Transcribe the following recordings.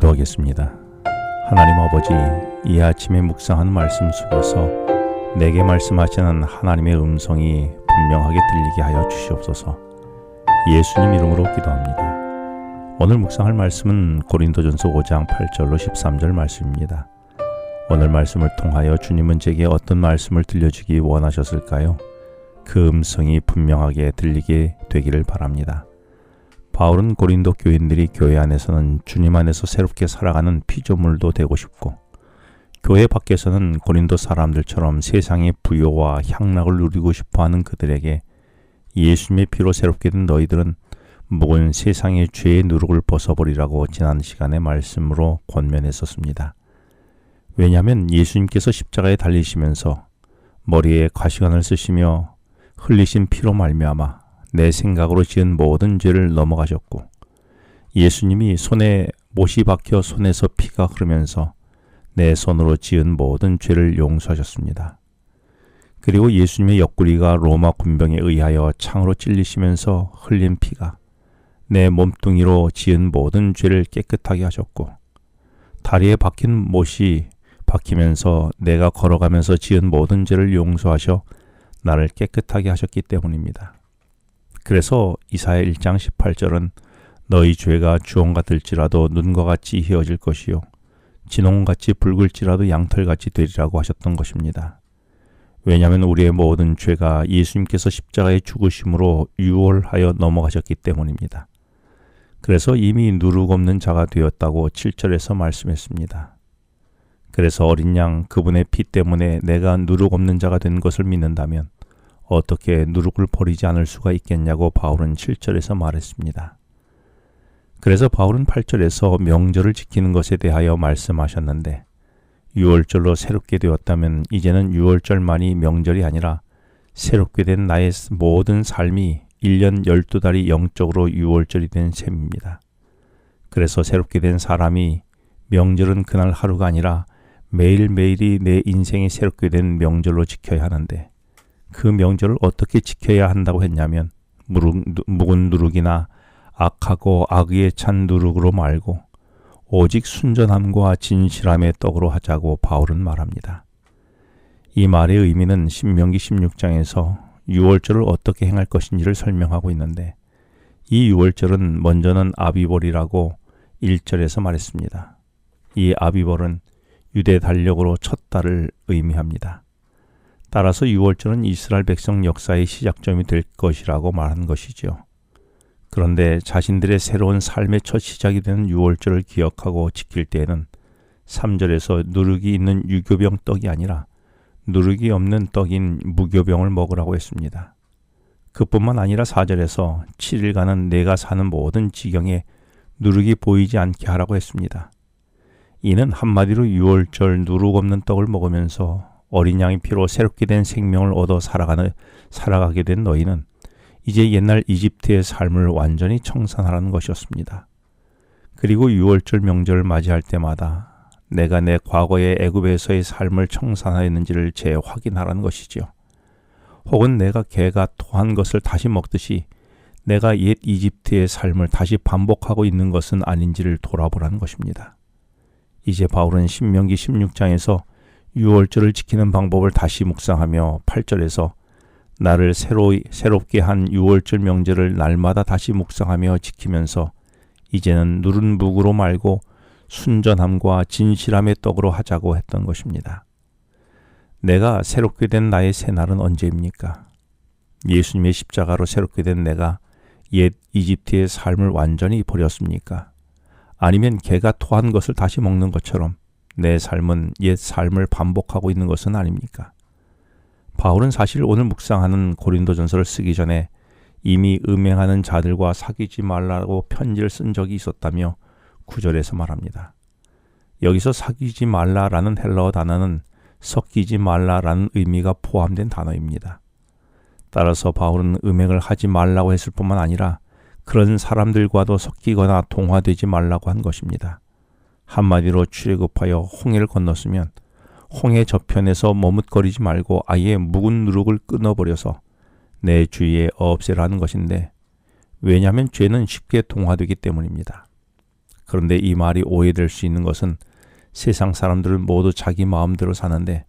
기도하겠습니다. 하나님 아버지, 이 아침에 묵상한 말씀 속에서 내게 말씀하시는 하나님의 음성이 분명하게 들리게 하여 주시옵소서. 예수님 이름으로 기도합니다. 오늘 묵상할 말씀은 고린도전서 5장 8절로 13절 말씀입니다. 오늘 말씀을 통하여 주님은 제게 어떤 말씀을 들려주기 원하셨을까요? 그 음성이 분명하게 들리게 되기를 바랍니다. 바울은 고린도 교인들이 교회 안에서는 주님 안에서 새롭게 살아가는 피조물도 되고 싶고, 교회 밖에서는 고린도 사람들처럼 세상의 부요와 향락을 누리고 싶어하는 그들에게 예수님의 피로 새롭게 된 너희들은 묵은 세상의 죄의 누룩을 벗어버리라고 지난 시간의 말씀으로 권면했었습니다. 왜냐하면 예수님께서 십자가에 달리시면서 머리에 가시관을 쓰시며 흘리신 피로 말미암아 내 생각으로 지은 모든 죄를 넘어가셨고, 예수님이 손에 못이 박혀 손에서 피가 흐르면서 내 손으로 지은 모든 죄를 용서하셨습니다. 그리고 예수님의 옆구리가 로마 군병에 의하여 창으로 찔리시면서 흘린 피가 내 몸뚱이로 지은 모든 죄를 깨끗하게 하셨고, 다리에 박힌 못이 박히면서 내가 걸어가면서 지은 모든 죄를 용서하셔 나를 깨끗하게 하셨기 때문입니다. 그래서 이사야 1장 18절은 너희 죄가 주홍 같을지라도 눈과 같이 희어질 것이요 진홍같이 붉을지라도 양털같이 되리라고 하셨던 것입니다. 왜냐하면 우리의 모든 죄가 예수님께서 십자가에 죽으심으로 유월하여 넘어가셨기 때문입니다. 그래서 이미 누룩 없는 자가 되었다고 7절에서 말씀했습니다. 그래서 어린 양 그분의 피 때문에 내가 누룩 없는 자가 된 것을 믿는다면 어떻게 누룩을 버리지 않을 수가 있겠냐고 바울은 7절에서 말했습니다. 그래서 바울은 8절에서 명절을 지키는 것에 대하여 말씀하셨는데, 6월절로 새롭게 되었다면 이제는 6월절만이 명절이 아니라 새롭게 된 나의 모든 삶이 1년 12달이 영적으로 6월절이 된 셈입니다. 그래서 새롭게 된 사람이 명절은 그날 하루가 아니라 매일매일이 내 인생이 새롭게 된 명절로 지켜야 하는데, 그 명절을 어떻게 지켜야 한다고 했냐면 묵은 누룩이나 악하고 악의에 찬 누룩으로 말고 오직 순전함과 진실함의 떡으로 하자고 바울은 말합니다. 이 말의 의미는 신명기 16장에서 유월절을 어떻게 행할 것인지를 설명하고 있는데, 이 유월절은 먼저는 아비벌이라고 1절에서 말했습니다. 이 아비벌은 유대 달력으로 첫 달을 의미합니다. 따라서 유월절은 이스라엘 백성 역사의 시작점이 될 것이라고 말한 것이죠. 그런데 자신들의 새로운 삶의 첫 시작이 되는 유월절을 기억하고 지킬 때에는 3절에서 누룩이 있는 유교병 떡이 아니라 누룩이 없는 떡인 무교병을 먹으라고 했습니다. 그뿐만 아니라 4절에서 7일간은 내가 사는 모든 지경에 누룩이 보이지 않게 하라고 했습니다. 이는 한마디로 유월절 누룩 없는 떡을 먹으면서 어린 양의 피로 새롭게 된 생명을 얻어 살아가게 된 너희는 이제 옛날 이집트의 삶을 완전히 청산하라는 것이었습니다. 그리고 유월절 명절을 맞이할 때마다 내가 내 과거의 애굽에서의 삶을 청산하였는지를 재확인하라는 것이지요. 혹은 내가 개가 토한 것을 다시 먹듯이 내가 옛 이집트의 삶을 다시 반복하고 있는 것은 아닌지를 돌아보라는 것입니다. 이제 바울은 신명기 16장에서 유월절을 지키는 방법을 다시 묵상하며 8절에서 나를 새롭게 한 유월절 명절을 날마다 다시 묵상하며 지키면서 이제는 누른 묵으로 말고 순전함과 진실함의 떡으로 하자고 했던 것입니다. 내가 새롭게 된 나의 새날은 언제입니까? 예수님의 십자가로 새롭게 된 내가 옛 이집트의 삶을 완전히 버렸습니까? 아니면 개가 토한 것을 다시 먹는 것처럼 내 삶은 옛 삶을 반복하고 있는 것은 아닙니까? 바울은 사실 오늘 묵상하는 고린도전서를 쓰기 전에 이미 음행하는 자들과 사귀지 말라고 편지를 쓴 적이 있었다며 9절에서 말합니다. 여기서 사귀지 말라라는 헬라어 단어는 섞이지 말라라는 의미가 포함된 단어입니다. 따라서 바울은 음행을 하지 말라고 했을 뿐만 아니라 그런 사람들과도 섞이거나 동화되지 말라고 한 것입니다. 한마디로 출애굽하여 홍해를 건넜으면 홍해 저편에서 머뭇거리지 말고 아예 묵은 누룩을 끊어버려서 내 주위에 없애라는 것인데, 왜냐하면 죄는 쉽게 동화되기 때문입니다. 그런데 이 말이 오해될 수 있는 것은 세상 사람들은 모두 자기 마음대로 사는데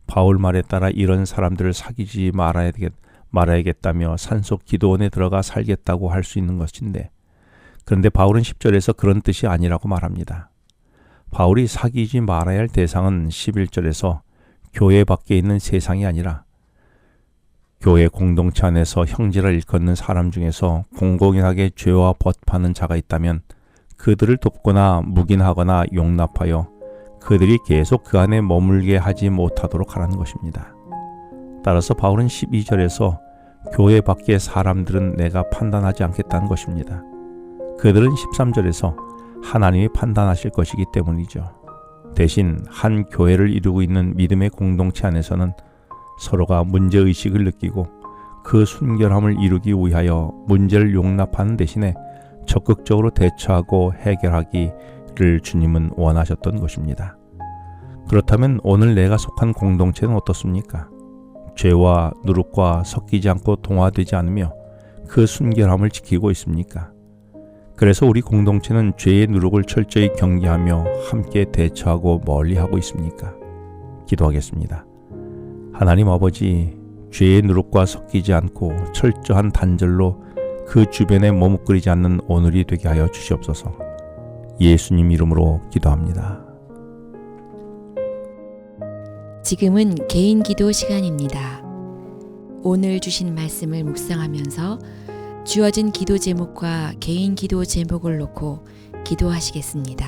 바울 말에 따라 이런 사람들을 사귀지 말아야겠다며 산속 기도원에 들어가 살겠다고 할 수 있는 것인데, 그런데 바울은 10절에서 그런 뜻이 아니라고 말합니다. 바울이 사귀지 말아야 할 대상은 11절에서 교회 밖에 있는 세상이 아니라 교회 공동체 안에서 형제를 일컫는 사람 중에서 공공연하게 죄와 벗파는 자가 있다면 그들을 돕거나 묵인하거나 용납하여 그들이 계속 그 안에 머물게 하지 못하도록 하라는 것입니다. 따라서 바울은 12절에서 교회 밖의 사람들은 내가 판단하지 않겠다는 것입니다. 그들은 13절에서 하나님이 판단하실 것이기 때문이죠. 대신 한 교회를 이루고 있는 믿음의 공동체 안에서는 서로가 문제의식을 느끼고 그 순결함을 이루기 위하여 문제를 용납하는 대신에 적극적으로 대처하고 해결하기를 주님은 원하셨던 것입니다. 그렇다면 오늘 내가 속한 공동체는 어떻습니까? 죄와 누룩과 섞이지 않고 동화되지 않으며 그 순결함을 지키고 있습니까? 그래서 우리 공동체는 죄의 누룩을 철저히 경계하며 함께 대처하고 멀리하고 있습니까? 기도하겠습니다. 하나님 아버지, 죄의 누룩과 섞이지 않고 철저한 단절로 그 주변에 머뭇거리지 않는 오늘이 되게 하여 주시옵소서. 예수님 이름으로 기도합니다. 지금은 개인 기도 시간입니다. 오늘 주신 말씀을 묵상하면서 주어진 기도 제목과 개인 기도 제목을 놓고 기도하시겠습니다.